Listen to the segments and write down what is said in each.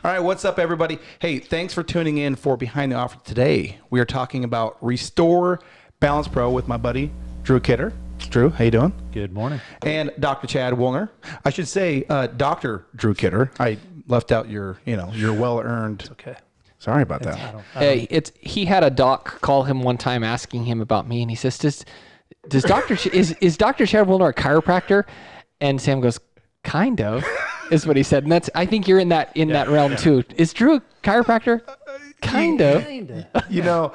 All right, what's up, everybody? Hey, thanks for tuning in for Behind the Offer. Today, we are talking about Restore Balance Pro with my buddy, Drew Kidder. Drew, how you doing? Good morning. And Dr. Chad Woolner. I should say Dr. Drew Kidder. I left out your well-earned. Okay. Sorry about that. He had a doc call him one time asking him about me, and he says, "Does Dr. is Dr. Chad Woolner a chiropractor?" And Sam goes, "Kind of," is what he said. And I think you're in that realm too. Is Drew a chiropractor? Kind of. You know,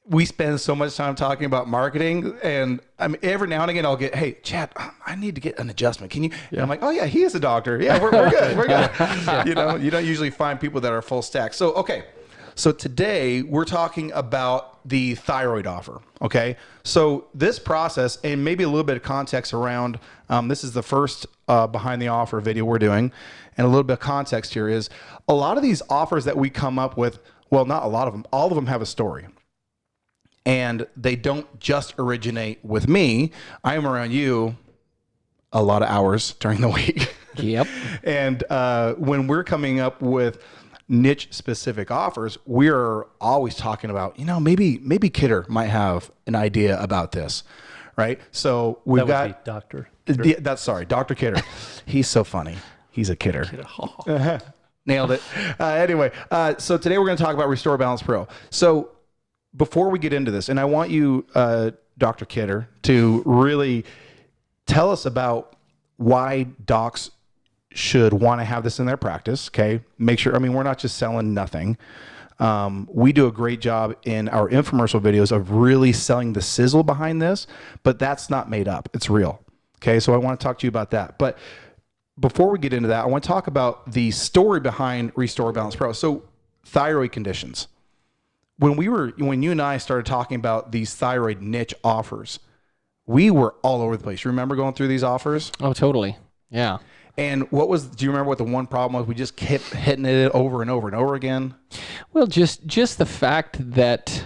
we spend so much time talking about marketing, and I mean, every now and again I'll get, "Hey, Chad, I need to get an adjustment. Can you?" And I'm like, "Oh yeah, he is a doctor. Yeah, we're good. We're good." You know, you don't usually find people that are full stack. So okay, so today we're talking about the thyroid offer. Okay, so this process, and maybe a little bit of context around. This is the first behind the offer video we're doing, and a little bit of context here is a lot of these offers that we come up with. Well, not a lot of them. All of them have a story. And they don't just originate with me. I am around you a lot of hours during the week. Yep. And when we're coming up with niche specific offers, we're always talking about, maybe Kidder might have an idea about this, right? So we've got Dr. Dr. Kidder. He's so funny. He's a kidder. Nailed it. Anyway, so today we're going to talk about Restore Balance Pro. So before we get into this, and I want you, Dr. Kidder, to really tell us about why docs should want to have this in their practice, okay? Make sure, we're not just selling nothing. We do a great job in our infomercial videos of really selling the sizzle behind this, but that's not made up. It's real, okay? So I want to talk to you about that. But before we get into that, I want to talk about the story behind Restore Balance Pro. So thyroid conditions. When you and I started talking about these thyroid niche offers, we were all over the place. You remember going through these offers? Oh, totally. Yeah. And do you remember what the one problem was? We just kept hitting it over and over and over again. Well, just the fact that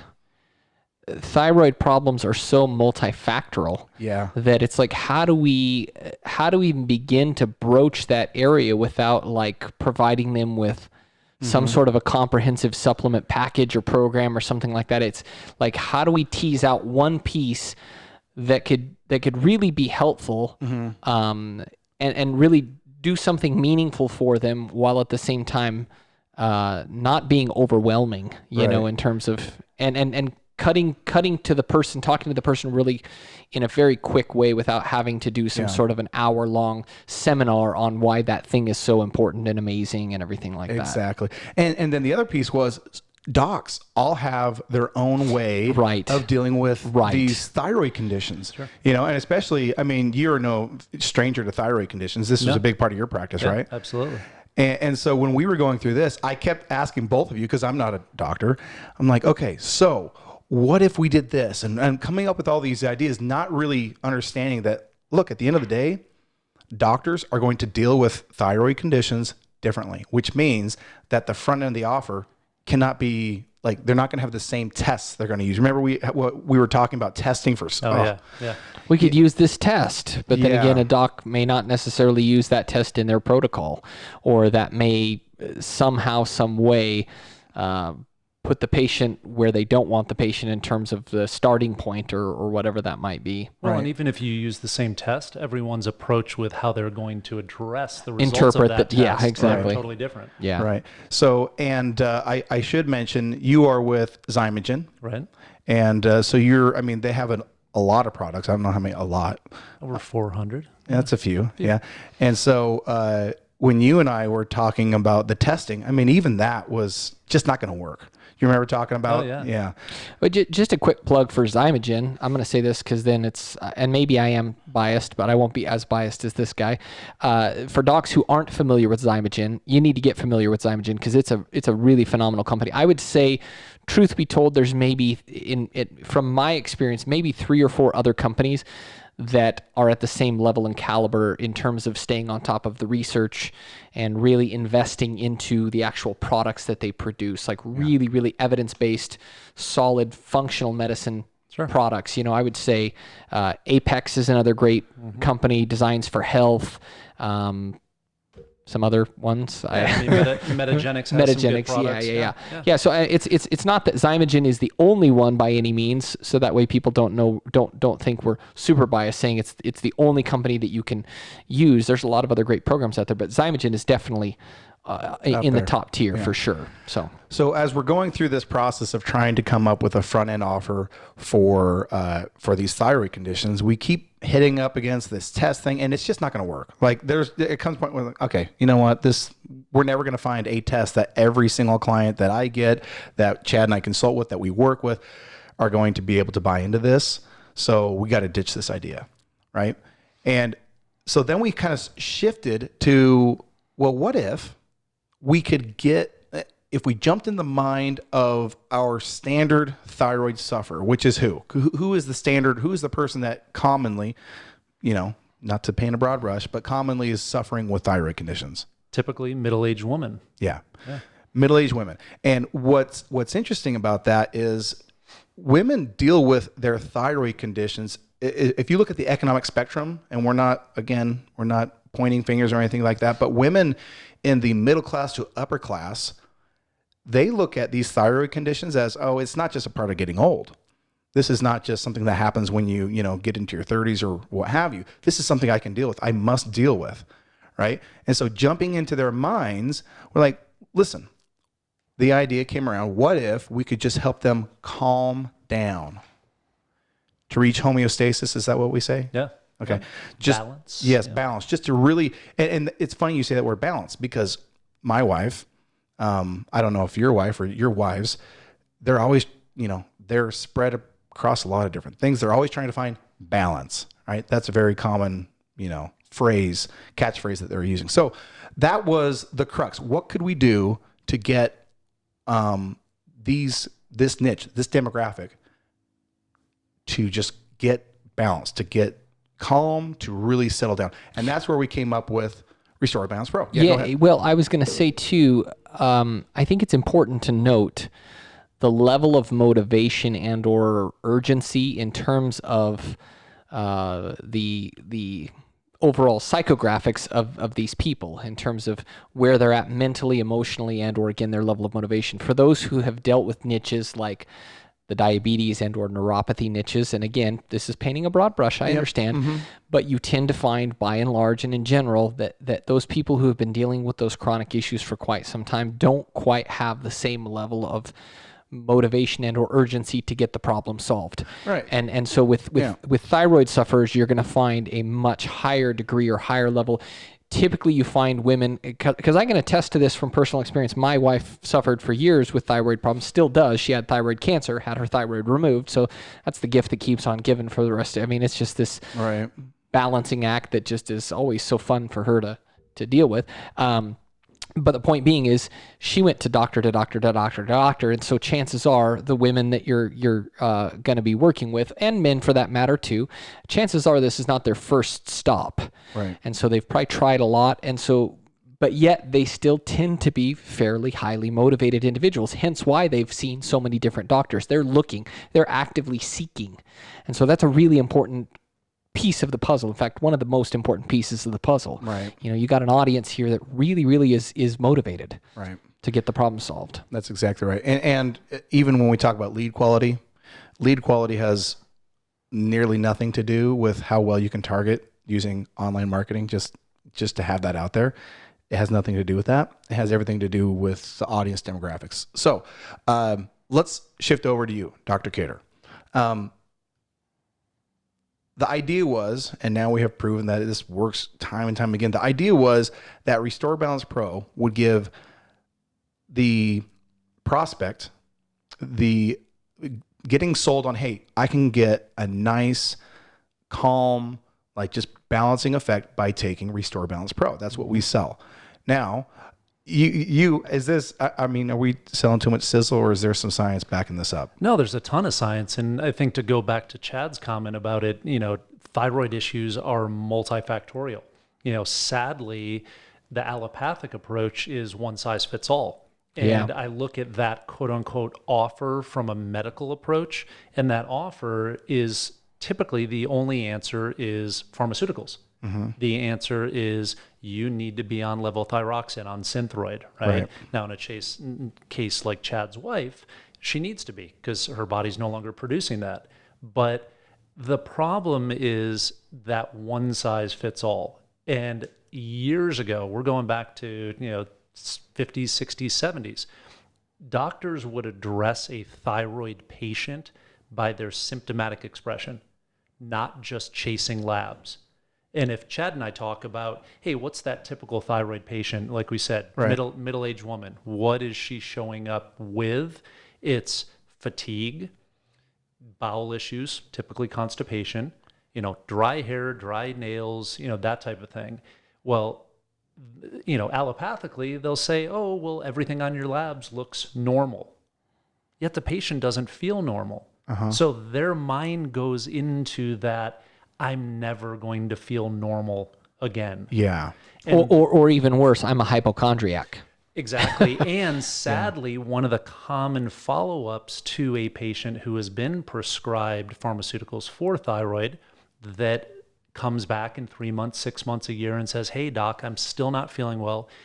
thyroid problems are so multifactorial. Yeah. That it's like, how do we even begin to broach that area without like providing them with some sort of a comprehensive supplement package or program or something like that? It's like, how do we tease out one piece that could really be helpful, and really do something meaningful for them while at the same time not being overwhelming, you know, in terms of and cutting to the person, talking to the person really in a very quick way without having to do some sort of an hour-long seminar on why that thing is so important and amazing and everything like that. Exactly. And then the other piece was docs all have their own way of dealing with these thyroid conditions. Sure. And especially, you're no stranger to thyroid conditions. This was a big part of your practice, right? Absolutely. And so when we were going through this, I kept asking both of you, because I'm not a doctor. I'm like, okay, so what if we did this? And coming up with all these ideas, not really understanding that, look, at the end of the day, doctors are going to deal with thyroid conditions differently, which means that the front end of the offer cannot be, like, they're not going to have the same tests they're going to use. Remember we were talking about testing for Yeah. We could use this test, but then again, a doc may not necessarily use that test in their protocol, or that may somehow, some way, put the patient where they don't want the patient in terms of the starting point or whatever that might be. Well, and even if you use the same test, everyone's approach with how they're going to address the results of that test yeah, exactly. totally different. Yeah. Right. So, and I should mention, you are with Zymogen. Right. And so they have a lot of products. I don't know how many, a lot. Over 400. Yeah, that's a few. Yeah. And so when you and I were talking about the testing, even that was just not going to work. You remember talking about? Oh, yeah. But just a quick plug for Zymogen. I'm going to say this because then it's, and maybe I am biased, but I won't be as biased as this guy. For docs who aren't familiar with Zymogen, you need to get familiar with Zymogen because it's a really phenomenal company. I would say, truth be told, there's maybe, from my experience, maybe 3 or 4 other companies that are at the same level and caliber in terms of staying on top of the research and really investing into the actual products that they produce, like really, really evidence-based, solid, functional medicine products. I would say Apex is another great company, Designs for Health. some other ones. Metagenics. Metagenics. Yeah. So it's not that Zymogen is the only one by any means. So that way people don't think we're super biased saying it's the only company that you can use. There's a lot of other great programs out there, but Zymogen is definitely in the top tier for sure. So as we're going through this process of trying to come up with a front end offer for these thyroid conditions, we keep hitting up against this test thing, and it's just not going to work. Like it comes a point where, okay, you know what, we're never going to find a test that every single client that I get, that Chad and I consult with, that we work with, are going to be able to buy into this. So we got to ditch this idea, right? And so then we kind of shifted to, well, what if we could if we jumped in the mind of our standard thyroid sufferer, which is who is the standard, who is the person that commonly, not to paint a broad brush, but commonly is suffering with thyroid conditions? Typically middle-aged women. Yeah. Middle-aged women. And what's interesting about that is women deal with their thyroid conditions. If you look at the economic spectrum, and we're not pointing fingers or anything like that, but women in the middle class to upper class, they look at these thyroid conditions as, it's not just a part of getting old. This is not just something that happens when you get into your 30s or what have you. This is something I can deal with. I must deal with, right? And so jumping into their minds, we're like, listen, the idea came around, what if we could just help them calm down to reach homeostasis? Is that what we say? Yeah. Okay. Just balance. Yes, balance. Just to really, and it's funny you say that word balance, because my wife, I don't know if your wife or your wives, they're always, they're spread across a lot of different things. They're always trying to find balance, right? That's a very common, catchphrase that they're using. So that was the crux. What could we do to get this niche, this demographic, to just get balance, to get calm, to really settle down? And that's where we came up with Restore Balance Pro. Yeah, well, I was going to say too, I think it's important to note the level of motivation and or urgency in terms of the overall psychographics of these people, in terms of where they're at mentally, emotionally, and or again, their level of motivation. For those who have dealt with niches like the diabetes and or neuropathy niches, and again, this is painting a broad brush, I understand, but you tend to find by and large and in general that those people who have been dealing with those chronic issues for quite some time don't quite have the same level of motivation and or urgency to get the problem solved. Right. And so with thyroid sufferers, you're going to find a much higher degree or higher level. Typically you find women, because I can attest to this from personal experience. My wife suffered for years with thyroid problems, still does. She had thyroid cancer, had her thyroid removed. So that's the gift that keeps on giving for the rest. It's just this balancing act that just is always so fun for her to deal with. But the point being is she went to doctor. And so chances are the women that you're going to be working with, and men for that matter too, chances are this is not their first stop. Right. And so they've probably tried a lot. And so, but yet they still tend to be fairly highly motivated individuals. Hence why they've seen so many different doctors. They're looking, they're actively seeking. And so that's a really important piece of the puzzle. In fact, one of the most important pieces of the puzzle. Right. You got an audience here that really, really is motivated to get the problem solved. That's exactly right. And even when we talk about lead quality has nearly nothing to do with how well you can target using online marketing, just to have that out there. It has nothing to do with that. It has everything to do with the audience demographics. So let's shift over to you, Dr. Cater. The idea was, and now we have proven that this works time and time again, the idea was that Restore Balance Pro would give the prospect the getting sold on, hey, I can get a nice, calm, like just balancing effect by taking Restore Balance Pro. That's what we sell. Now, is this, are we selling too much sizzle, or is there some science backing this up? No, there's a ton of science. And I think to go back to Chad's comment about it, thyroid issues are multifactorial. Sadly, the allopathic approach is one size fits all. And I look at that quote unquote offer from a medical approach, and that offer is typically the only answer is pharmaceuticals. The answer is you need to be on levothyroxine, on Synthroid, right? Right. Now, in a case like Chad's wife, she needs to be because her body's no longer producing that. But the problem is that one size fits all. And years ago, we're going back to 50s, 60s, 70s, doctors would address a thyroid patient by their symptomatic expression, not just chasing labs. And if Chad and I talk about, hey, what's that typical thyroid patient? Like we said, Right. middle-aged woman. What is she showing up with? It's fatigue, bowel issues, typically constipation, dry hair, dry nails, that type of thing. Well, allopathically, they'll say, oh, well, everything on your labs looks normal. Yet the patient doesn't feel normal. So their mind goes into that, I'm never going to feel normal again. Yeah. Or even worse, I'm a hypochondriac. Exactly. And sadly, one of the common follow-ups to a patient who has been prescribed pharmaceuticals for thyroid that comes back in 3 months, 6 months, a year and says, hey, doc, I'm still not feeling well.